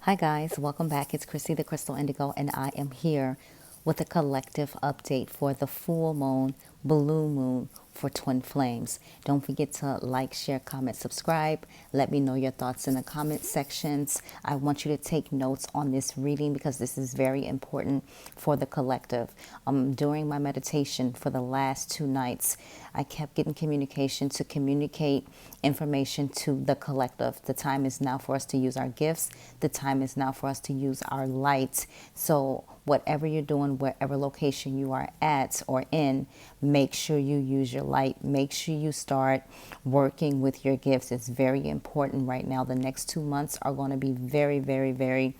Hi guys, welcome back. It's Chrissy the Crystal Indigo, and I am here with a collective update for the full moon, blue moon for twin flames. Don't forget to like, share, comment, subscribe. Let me know your thoughts in the comment sections. I want you to take notes on this reading because this is very important for the collective. During my meditation for the last 2 nights, I kept getting communication to communicate information to the collective. The time is now for us to use our gifts. The time is now for us to use our light. So whatever you're doing, wherever location you are at or in, make sure you use your light. Make sure you start working with your gifts. It's very important right now. The next 2 months are going to be very, very, very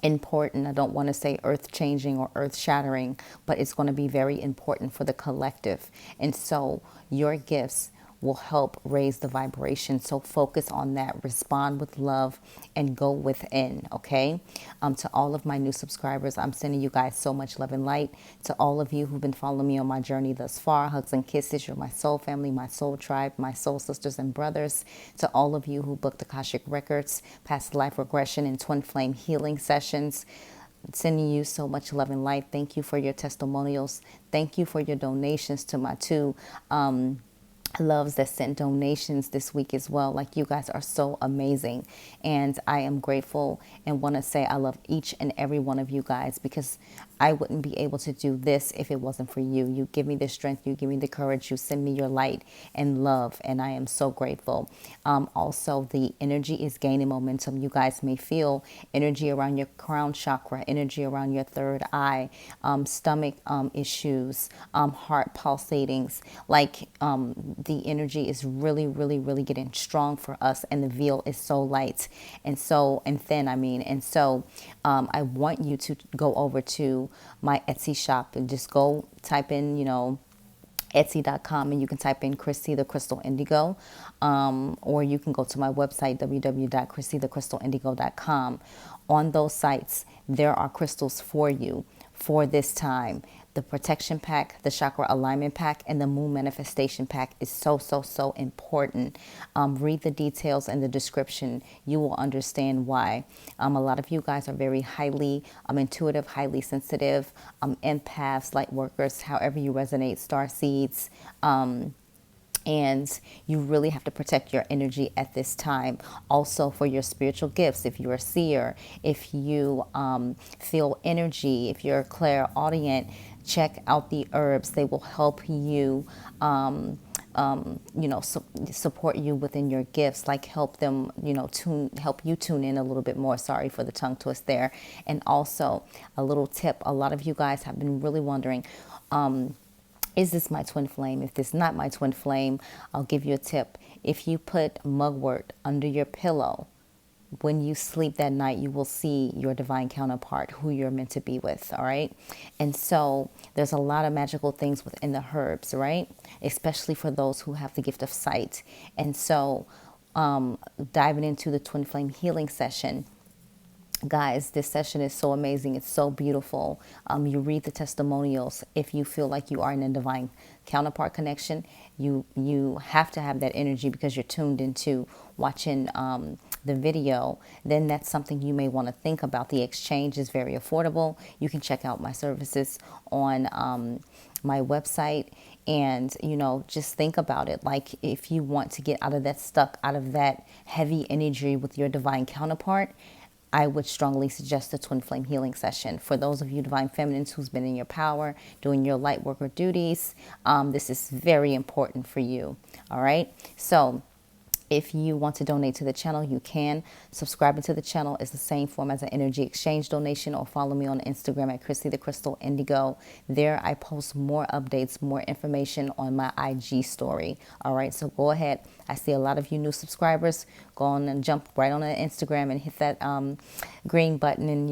important. I don't want to say earth changing or earth shattering, but it's going to be very important for the collective. And so your gifts will help raise the vibration. So focus on that, respond with love, and go within. Okay. To all of my new subscribers, I'm sending you guys so much love and light. To all of you who've been following me on my journey thus far, hugs and kisses. You're my soul family, my soul tribe, my soul sisters and brothers. To all of you who booked Akashic Records, past life regression, and twin flame healing sessions, sending you so much love and light. Thank you for your testimonials. Thank you for your donations to my two loves that sent donations this week as well. Like, you guys are so amazing, and I am grateful and want to say I love each and every one of you guys, because I wouldn't be able to do this if it wasn't for you. You give me the strength, you give me the courage, you send me your light and love, and I am so grateful. Also, the energy is gaining momentum. You guys may feel energy around your crown chakra, energy around your third eye, stomach issues, heart pulsatings. Like, the energy is really, really, really getting strong for us, and the veil is so light and thin. And so I want you to go over to my Etsy shop and just go type in, Etsy.com, and you can type in Chrissy the Crystal Indigo, or you can go to my website, www.chrissythecrystalindigo.com. On those sites, there are crystals for you for this time. The protection pack, the chakra alignment pack, and the moon manifestation pack is so, so, so important. Read the details and the description. You will understand why. A lot of you guys are very highly intuitive, highly sensitive, empaths, light workers, however you resonate, star seeds. And you really have to protect your energy at this time. Also, for your spiritual gifts, if you're a seer, if you feel energy, if you're clairaudient, check out the herbs. They will help you, support you within your gifts, like help them, help you tune in a little bit more. Sorry for the tongue twist there. And also, a little tip, a lot of you guys have been really wondering, is this my twin flame? If this is not my twin flame, I'll give you a tip. If you put mugwort under your pillow, when you sleep that night, you will see your divine counterpart, who you're meant to be with, all right? And so there's a lot of magical things within the herbs, right? Especially for those who have the gift of sight. And so diving into the twin flame healing session, guys, this session is so amazing. It's so beautiful. You read the testimonials. If you feel like you are in a divine counterpart connection, you have to have that energy because you're tuned into watching the video. Then that's something you may want to think about. The exchange is very affordable. You can check out my services on my website, and just think about it. Like, if you want to get out of that heavy energy with your divine counterpart, I would strongly suggest the twin flame healing session. For those of you divine feminines who's been in your power, doing your light worker duties, this is very important for you. All right. So if you want to donate to the channel, you can. Subscribing to the channel is the same form as an energy exchange donation, or follow me on Instagram at Chrissy the Crystal Indigo. There I post more updates, more information on my IG story. All right, so go ahead. I see a lot of you new subscribers. Go on and jump right on the Instagram and hit that green button, and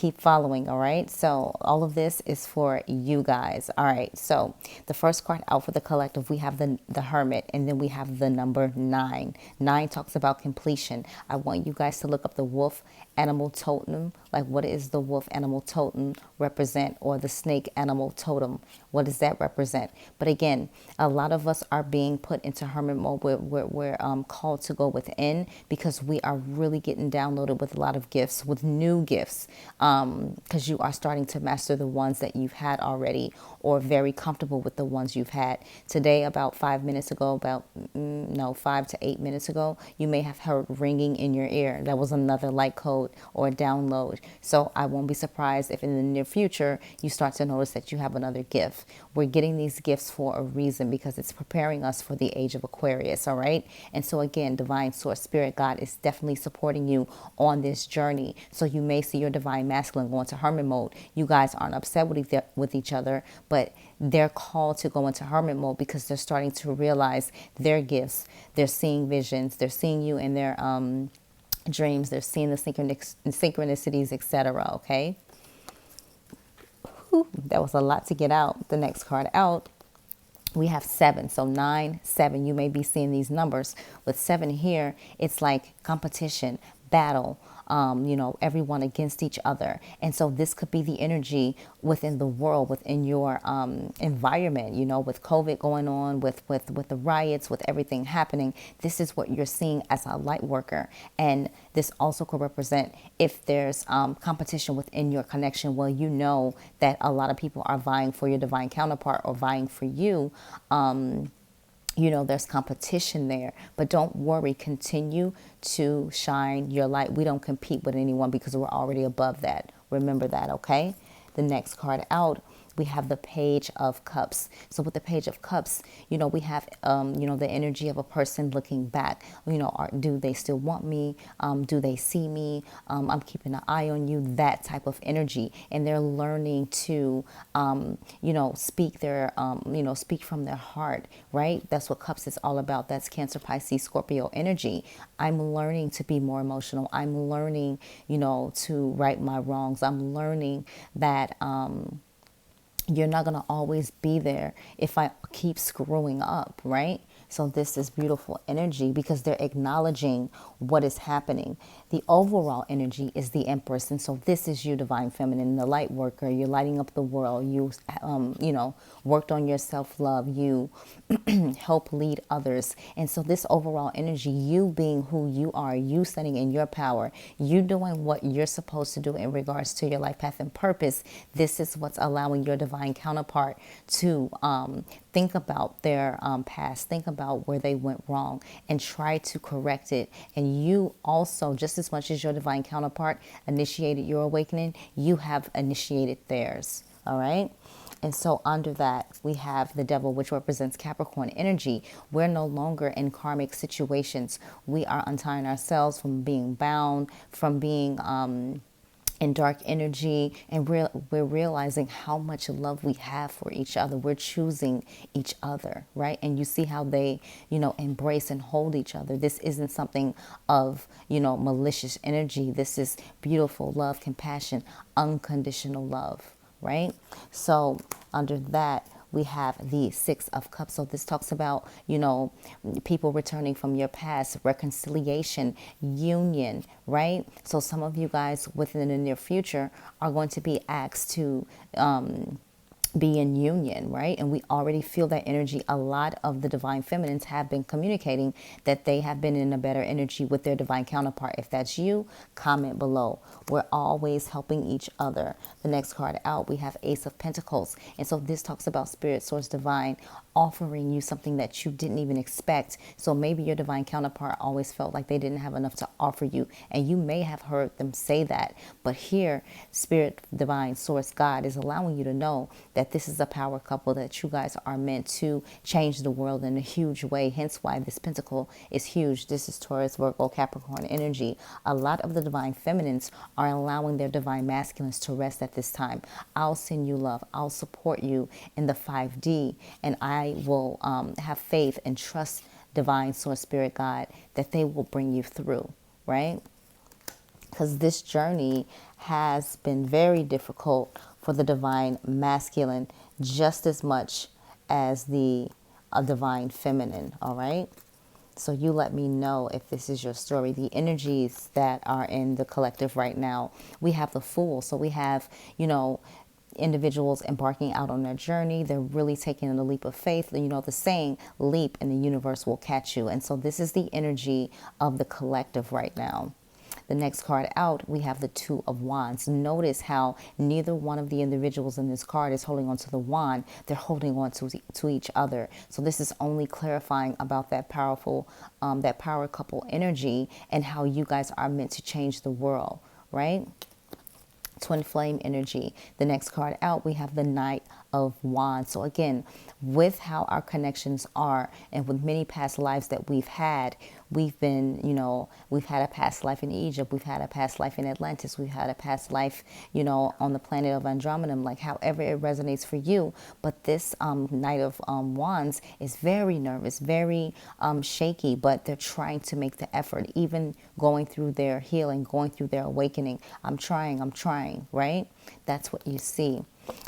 Keep following, all right? So all of this is for you guys. All right, so the first card out for the collective, we have the Hermit, and then we have the number 9. 9 talks about completion. I want you guys to look up the wolf animal totem. Like, what is the wolf animal totem represent, or the snake animal totem? What does that represent? But again, a lot of us are being put into hermit mode. We're called to go within, because we are really getting downloaded with a lot of gifts, with new gifts, because you are starting to master the ones that you've had already, or very comfortable with the ones you've had. Today, about 5 minutes ago, 5 to 8 minutes ago, you may have heard ringing in your ear. That was another light code or a download. So I won't be surprised if in the near future you start to notice that you have another gift. We're getting these gifts for a reason, because it's preparing us for the age of Aquarius, all right? And so again, divine source, spirit, God is definitely supporting you on this journey. So you may see your divine masculine go into hermit mode. You guys aren't upset with each other, but they're called to go into hermit mode because they're starting to realize their gifts. They're seeing visions. They're seeing you in their dreams. They're seeing the synchronicities, etc. Okay. Whew, that was a lot to get out. The next card out, we have 7. So 9, 7. You may be seeing these numbers. With 7 here, it's like competition, battle, everyone against each other. And so this could be the energy within the world, within your environment, with COVID going on, with the riots, with everything happening. This is what you're seeing as a light worker. And this also could represent if there's competition within your connection. Well, you know that a lot of people are vying for your divine counterpart, or vying for you. There's competition there, but don't worry. Continue to shine your light. We don't compete with anyone because we're already above that. Remember that, okay? The next card out, we have the Page of Cups. So with the Page of Cups, we have, the energy of a person looking back. Do they still want me? Do they see me? I'm keeping an eye on you, that type of energy. And they're learning to, speak speak from their heart, right? That's what Cups is all about. That's Cancer, Pisces, Scorpio energy. I'm learning to be more emotional. I'm learning, to right my wrongs. I'm learning that, you're not going to always be there if I keep screwing up, right? So this is beautiful energy because they're acknowledging what is happening. The overall energy is the Empress. And so this is you, divine feminine, the light worker. You're lighting up the world. You, worked on your self-love. You help lead others. And so this overall energy, you being who you are, you standing in your power, you doing what you're supposed to do in regards to your life path and purpose. This is what's allowing your divine counterpart to think about their past, think about where they went wrong, and try to correct it. And you also, just as much as your divine counterpart initiated your awakening, you have initiated theirs. All right. And so under that, we have the Devil, which represents Capricorn energy. We're no longer in karmic situations. We are untying ourselves from being bound, from being in dark energy, and we're realizing how much love we have for each other. We're choosing each other, right? And you see how they, embrace and hold each other. This isn't something of, malicious energy. This is beautiful love, compassion, unconditional love, right? So under that, we have the Six of Cups. So this talks about, people returning from your past, reconciliation, union, right? So some of you guys within the near future are going to be asked to be in union, right? And we already feel that energy. A lot of the divine feminines have been communicating that they have been in a better energy with their divine counterpart. If that's you, comment below. We're always helping each other. The next card out, we have Ace of Pentacles. And so this talks about spirit, source, divine, offering you something that you didn't even expect. So maybe your divine counterpart always felt like they didn't have enough to offer you, and you may have heard them say that. But here, spirit, divine, source, God is allowing you to know that this is a power couple, that you guys are meant to change the world in a huge way. Hence why this pentacle is huge. This is Taurus, Virgo, Capricorn energy. A lot of the divine feminines are allowing their divine masculines to rest at this time. I'll send you love. I'll support you in the 5D, and I will have faith and trust divine source, spirit, God, that they will bring you through, right? because this journey has been very difficult for the divine masculine just as much as the divine feminine, all right? So you let me know if this is your story. The energies that are in the collective right now, we have the Fool. So we have, individuals embarking out on their journey. They're really taking a leap of faith. The saying, leap and the universe will catch you. And so this is the energy of the collective right now. The next card out, we have the Two of Wands. Notice how neither one of the individuals in this card is holding on to the wand. They're holding on to each other. So this is only clarifying about that powerful, that power couple energy and how you guys are meant to change the world, right? Twin flame energy. The next card out, we have the Knight of Wands. So again, with how our connections are and with many past lives that we've had, we've been, we've had a past life in Egypt, we've had a past life in Atlantis, we've had a past life, on the planet of Andromeda, like however it resonates for you. But this Knight of Wands is very nervous, very shaky, but they're trying to make the effort, even going through their healing, going through their awakening. I'm trying, right? That's what you see.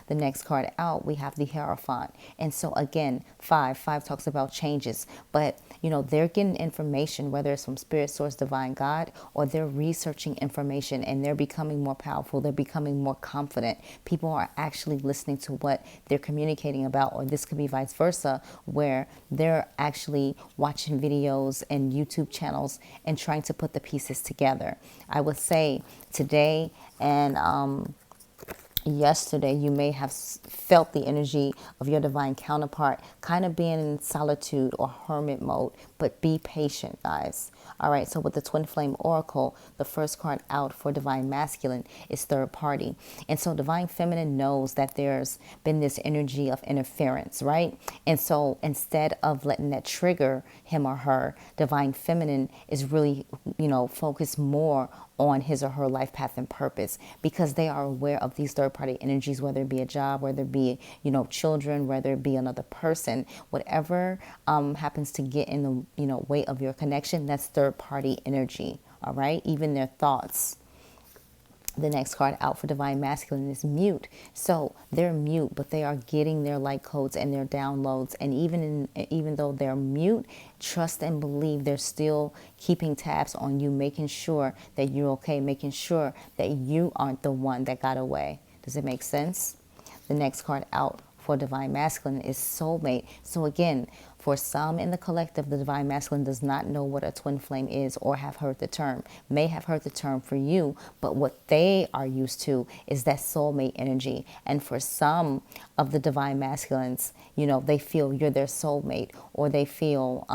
The next card out, we have the Hierophant. And so again, five talks about changes, but they're getting information, whether it's from Spirit Source, Divine God, or they're researching information and they're becoming more powerful. They're becoming more confident. People are actually listening to what they're communicating about, or this could be vice versa, where they're actually watching videos and YouTube channels and trying to put the pieces together. I would say today and yesterday, you may have felt the energy of your divine counterpart kind of being in solitude or hermit mode, but be patient, guys. All right, so with the Twin Flame Oracle, the first card out for divine masculine is third party. And so divine feminine knows that there's been this energy of interference, right? And so instead of letting that trigger him or her, divine feminine is really, focused more on his or her life path and purpose, because they are aware of these third-party energies, whether it be a job, whether it be, children, whether it be another person, whatever happens to get in the, way of your connection, that's third-party energy, all right? Even their thoughts. The next card out for divine masculine is mute. So they're mute, but they are getting their light codes and their downloads. And even though they're mute, trust and believe they're still keeping tabs on you, making sure that you're okay, making sure that you aren't the one that got away. Does it make sense? The next card out for divine masculine is soulmate. So again, for some in the collective, the divine masculine does not know what a twin flame is or have heard the term. May have heard the term for you, but what they are used to is that soulmate energy. And for some of the divine masculines, they feel you're their soulmate, or they feel,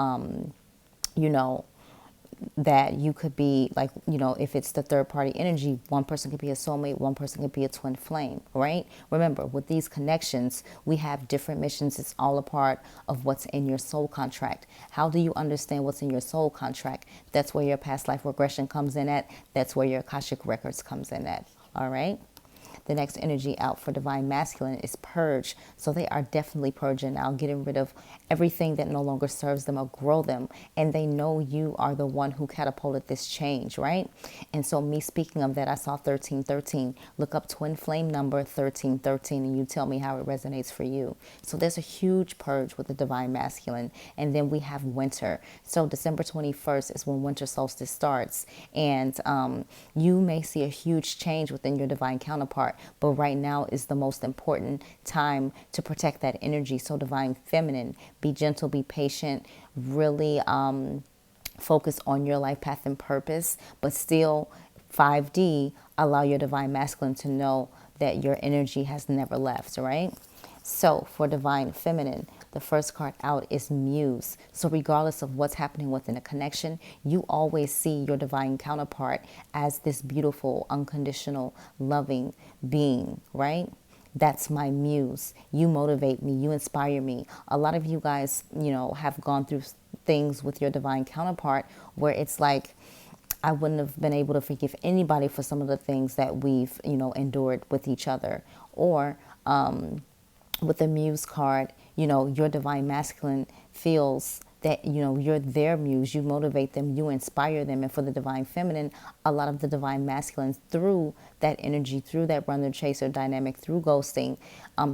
that you could be like, if it's the third party energy, one person could be a soulmate, one person could be a twin flame, right? Remember, with these connections, we have different missions. It's all a part of what's in your soul contract. How do you understand what's in your soul contract? That's where your past life regression comes in at. That's where your Akashic records comes in at, all right? The next energy out for divine masculine is purge. So they are definitely purging now, getting rid of everything that no longer serves them or grow them. And they know you are the one who catapulted this change, right? And so me speaking of that, I saw 1313. Look up twin flame number 1313 and you tell me how it resonates for you. So there's a huge purge with the divine masculine. And then we have winter. So December 21st is when winter solstice starts. And you may see a huge change within your divine counterpart. But right now is the most important time to protect that energy. So divine feminine, be gentle, be patient, really focus on your life path and purpose, but still 5D, allow your divine masculine to know that your energy has never left, right? So for divine feminine, the first card out is muse. So regardless of what's happening within a connection, you always see your divine counterpart as this beautiful, unconditional, loving being, right? That's my muse. You motivate me. You inspire me. A lot of you guys, have gone through things with your divine counterpart where it's like, I wouldn't have been able to forgive anybody for some of the things that we've, endured with each other. Or with the muse card, your divine masculine feels that, you know, you're their muse, you motivate them, you inspire them. And for the divine feminine, a lot of the divine masculines, through that energy, through that runner chaser dynamic, through ghosting,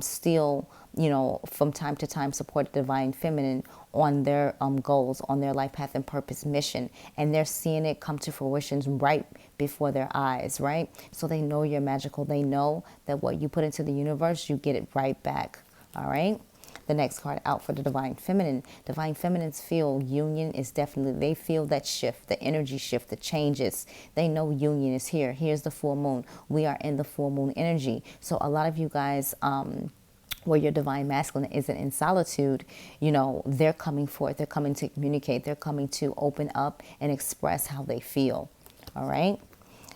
still, you know, from time to time support the divine feminine on their goals, on their life path and purpose mission. And they're seeing it come to fruition right before their eyes, right? So they know you're magical. They know that what you put into the universe, you get it right back. All right. The next card out for the divine feminine. Divine feminines feel union is definitely, they feel that shift, the energy shift, the changes. They know union is here. Here's the full moon. We are in the full moon energy. So a lot of you guys, where your divine masculine isn't in solitude, you know, they're coming forth. They're coming to communicate. They're coming to open up and express how they feel. All right.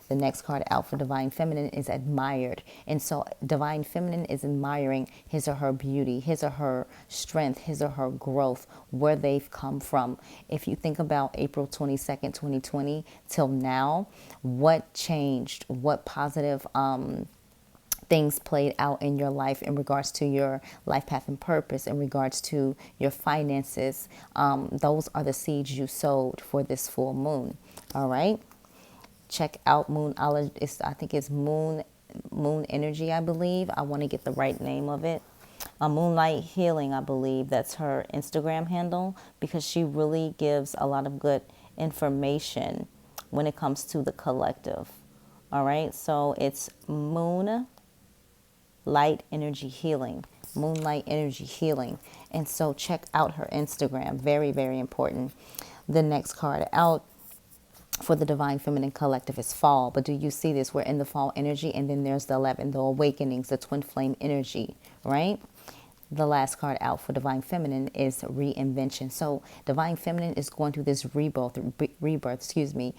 The next card out for divine feminine is admired. And so divine feminine is admiring his or her beauty, his or her strength, his or her growth, where they've come from. If you think about April 22nd, 2020 till now, what changed? What positive things played out in your life in regards to your life path and purpose, in regards to your finances? Those are the seeds you sowed for this full moon. All right. Check out Moonology. I think it's Moon Energy, I believe. I want to get the right name of it. Moonlight Healing, I believe. That's her Instagram handle, because she really gives a lot of good information when it comes to the collective. All right. So it's Moonlight Energy Healing. Moonlight Energy Healing. And so check out her Instagram. Very, very important. The next card out for the divine feminine collective is fall. But do you see this? We're in the fall energy, and then there's the 11, the awakenings, the twin flame energy, right? The last card out for divine feminine is reinvention. So divine feminine is going through this reinventing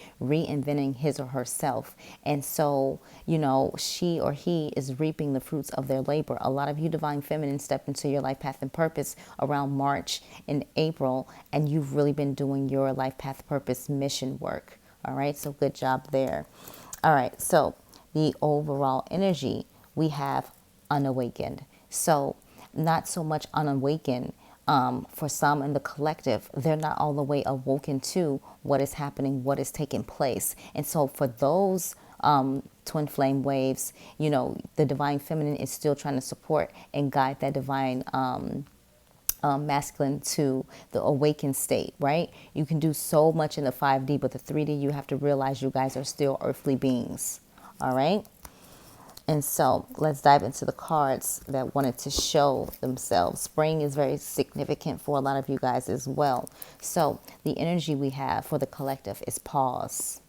his or herself. And so, you know, she or he is reaping the fruits of their labor. A lot of you divine feminine step into your life path and purpose around March and April, and you've really been doing your life path purpose mission work. All right. So good job there. All right. So the overall energy, we have unawakened. So not so much unawakened. For some in the collective, they're not all the way awoken to what is happening, what is taking place. And so for those twin flame waves, you know, the divine feminine is still trying to support and guide that divine masculine to the awakened state, right? You can do so much in the 5D, but the 3D, you have to realize you guys are still earthly beings. All right. And so let's dive into the cards that wanted to show themselves. Spring is very significant for a lot of you guys as well. So the energy we have for the collective is pause,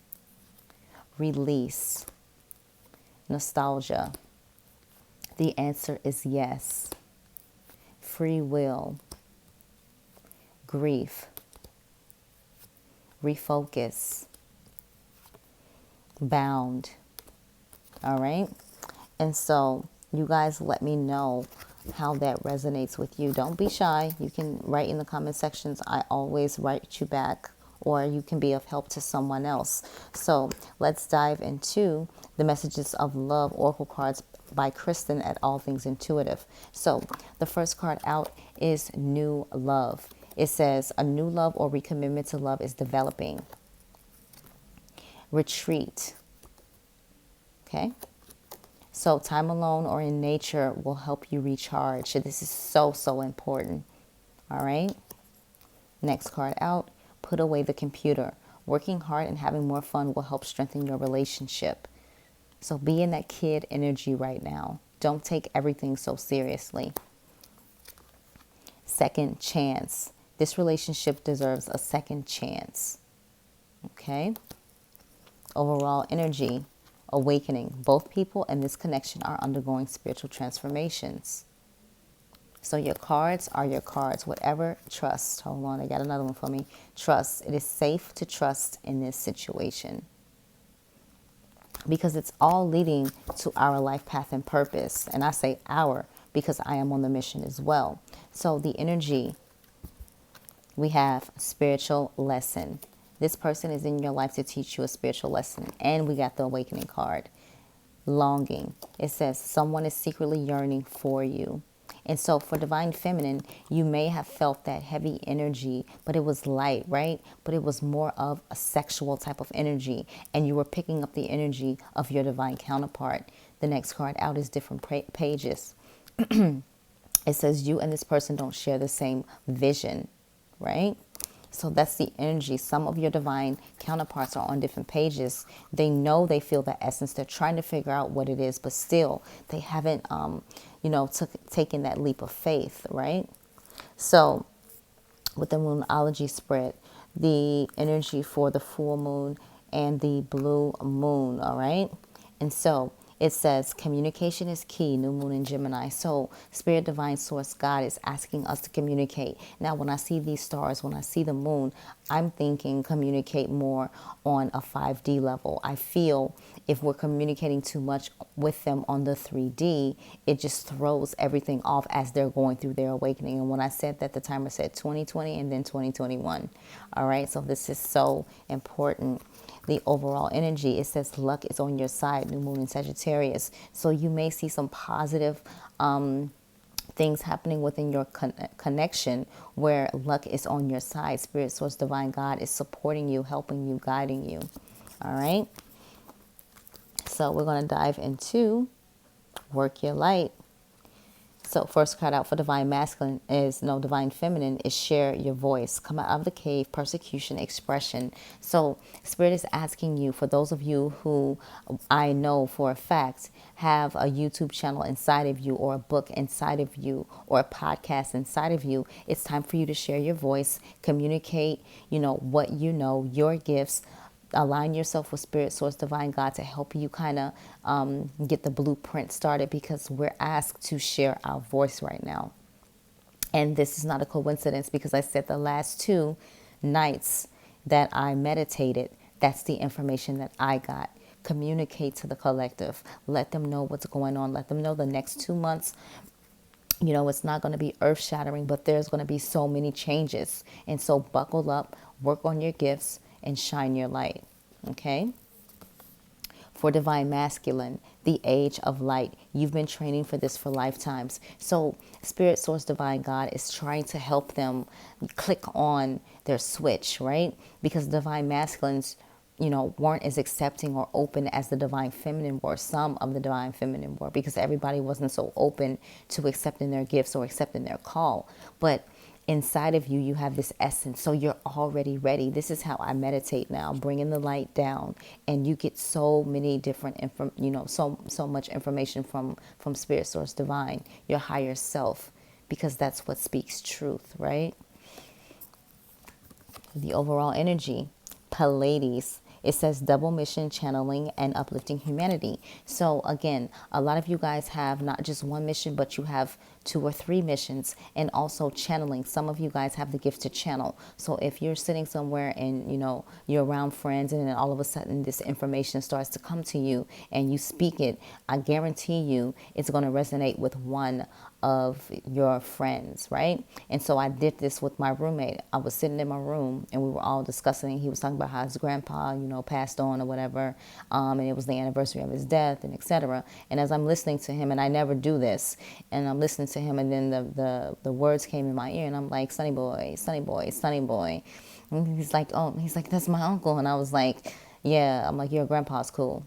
release, nostalgia. The answer is yes. Free will, grief, refocus, bound. All right. And so you guys let me know how that resonates with you. Don't be shy. You can write in the comment sections. I always write you back, or you can be of help to someone else. So let's dive into the messages of love oracle cards by Kristen at All Things Intuitive. So the first card out is new love. It says a new love or recommitment to love is developing. Retreat. Okay. So time alone or in nature will help you recharge. So this is so, so important. All right. Next card out, put away the computer. Working hard and having more fun will help strengthen your relationship. So be in that kid energy right now. Don't take everything so seriously. Second chance. This relationship deserves a second chance. Okay. Overall energy, awakening. Both people in this connection are undergoing spiritual transformations. So your cards are your cards. Whatever, trust. Hold on, I got another one for me. Trust. It is safe to trust in this situation, because it's all leading to our life path and purpose. And I say our because I am on the mission as well. So the energy, we have spiritual lesson. This person is in your life to teach you a spiritual lesson. And we got the awakening card. Longing. It says someone is secretly yearning for you. And so for divine feminine, you may have felt that heavy energy, but it was light, right? But it was more of a sexual type of energy, and you were picking up the energy of your divine counterpart. The next card out is different pages. It says you and this person don't share the same vision, right? So that's the energy. Some of your divine counterparts are on different pages. They know, they feel the essence. They're trying to figure out what it is, but still they haven't, taken that leap of faith, right? So with the Moonology spread, the energy for the full moon and the blue moon, all right? And so it says communication is key, new moon in Gemini. So Spirit, Divine Source, God is asking us to communicate. Now, when I see these stars, when I see the moon, I'm thinking communicate more on a 5D level. I feel if we're communicating too much with them on the 3D, it just throws everything off as they're going through their awakening. And when I said that, the timer said 2020 and then 2021. All right, so this is so important. The overall energy, it says luck is on your side, new moon in Sagittarius. So you may see some positive things happening within your connection where luck is on your side. Spirit, Source, Divine, God is supporting you, helping you, guiding you. All right. So we're going to dive into Work Your Light. So first card out for Divine Masculine is, Divine Feminine is share your voice. Come out of the cave, persecution, expression. So Spirit is asking you, for those of you who I know for a fact have a YouTube channel inside of you, or a book inside of you, or a podcast inside of you, it's time for you to share your voice, communicate, what you know, your gifts. Align yourself with Spirit, Source, Divine, God to help you kind of get the blueprint started, because we're asked to share our voice right now. And this is not a coincidence, because I said the last 2 nights that I meditated, that's the information that I got. Communicate to the collective. Let them know what's going on. Let them know the next 2 months, it's not going to be earth shattering, but there's going to be so many changes. And so buckle up, work on your gifts, and shine your light. Okay. For Divine Masculine, the age of light. You've been training for this for lifetimes. So Spirit, Source, Divine, God is trying to help them click on their switch, right? Because Divine Masculines, weren't as accepting or open as the Divine Feminine were. Some of the Divine Feminine were, because everybody wasn't so open to accepting their gifts or accepting their call. But inside of you, you have this essence, so you're already ready. This is how I meditate now, bringing the light down, and you get so many different, so much information from Spirit, Source, Divine, your higher self, because that's what speaks truth, right? The overall energy, Pleiades. It says double mission, channeling, and uplifting humanity. So again, a lot of you guys have not just one mission, but you have 2 or 3 missions, and also channeling. Some of you guys have the gift to channel. So if you're sitting somewhere and, you're around friends, and then all of a sudden this information starts to come to you and you speak it, I guarantee you it's going to resonate with one of your friends, right? And so I did this with my roommate. I was sitting in my room and we were all discussing. He was talking about how his grandpa, passed on or whatever, and it was the anniversary of his death, and etc. And as I'm listening to him, and I never do this, and I'm listening to him, and then the words came in my ear, and I'm like, Sonny boy, Sonny boy, Sonny boy. And he's like, that's my uncle. And I was like, yeah. I'm like, your grandpa's cool,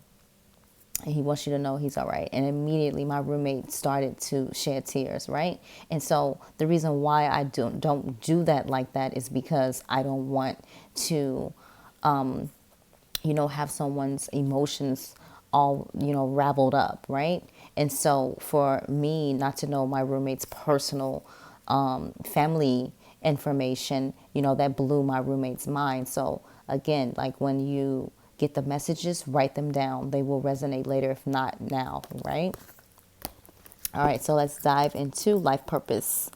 and he wants you to know he's all right. And immediately my roommate started to shed tears, right? And so the reason why I don't do that like that is because I don't want to, have someone's emotions all, raveled up, right? And so for me not to know my roommate's personal family information, that blew my roommate's mind. So again, like when you get the messages, write them down. They will resonate later, if not now, right? All right, so let's dive into life purpose.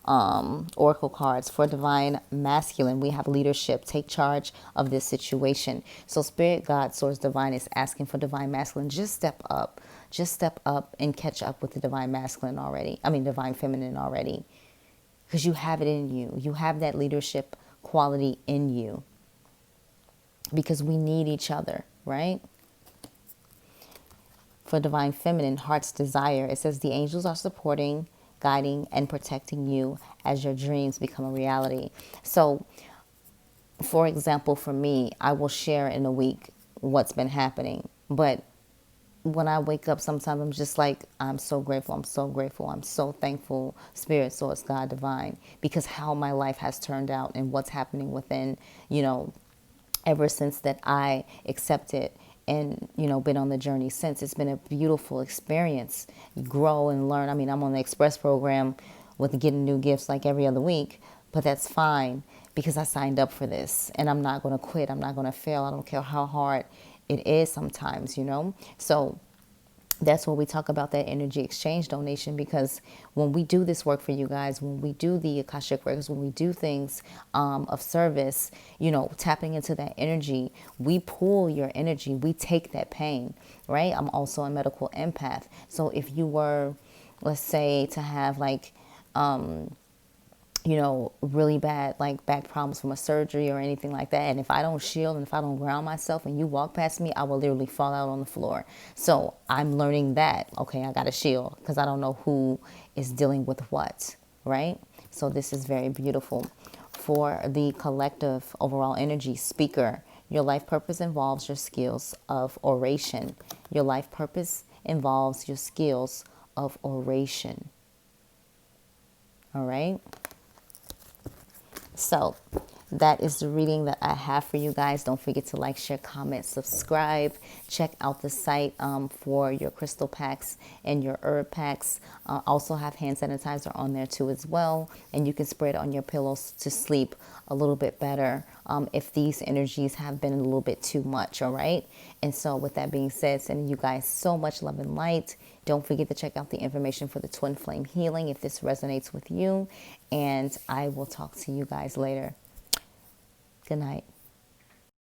Oracle cards for Divine Masculine. We have leadership. Take charge of this situation. So Spirit, God, Source, Divine is asking for Divine Masculine. Just step up. Just step up and catch up with the Divine Masculine already. Divine Feminine already. Because you have it in you. You have that leadership quality in you. Because we need each other, right? For Divine Feminine, Heart's Desire, it says the angels are supporting guiding and protecting you as your dreams become a reality. So, for example, for me, I will share in a week what's been happening. But when I wake up, sometimes I'm just like, I'm so grateful. I'm so grateful. I'm so thankful, Spirit, Source, God, Divine, because how my life has turned out and what's happening within, ever since that I accepted and, been on the journey since. It's been a beautiful experience. You grow and learn. I mean, I'm on the Express program with getting new gifts like every other week, but that's fine because I signed up for this and I'm not going to quit. I'm not going to fail. I don't care how hard it is sometimes, So that's when we talk about that energy exchange donation, because when we do this work for you guys, when we do the Akashic Records, when we do things of service, tapping into that energy, we pull your energy, we take that pain, right? I'm also a medical empath. So if you were, let's say, to have like, really bad like back problems from a surgery or anything like that. And if I don't shield and if I don't ground myself and you walk past me, I will literally fall out on the floor. So I'm learning that, okay, I got to shield because I don't know who is dealing with what, right? So this is very beautiful. For the collective overall energy speaker, your life purpose involves your skills of oration. Your life purpose involves your skills of oration. All right. So that is the reading that I have for you guys. Don't forget to like, share, comment, subscribe. Check out the site for your crystal packs and your herb packs. Also have hand sanitizer on there too as well. And you can spray it on your pillows to sleep a little bit better if these energies have been a little bit too much, all right? And so with that being said, sending you guys so much love and light. Don't forget to check out the information for the twin flame healing if this resonates with you. And I will talk to you guys later. Good night.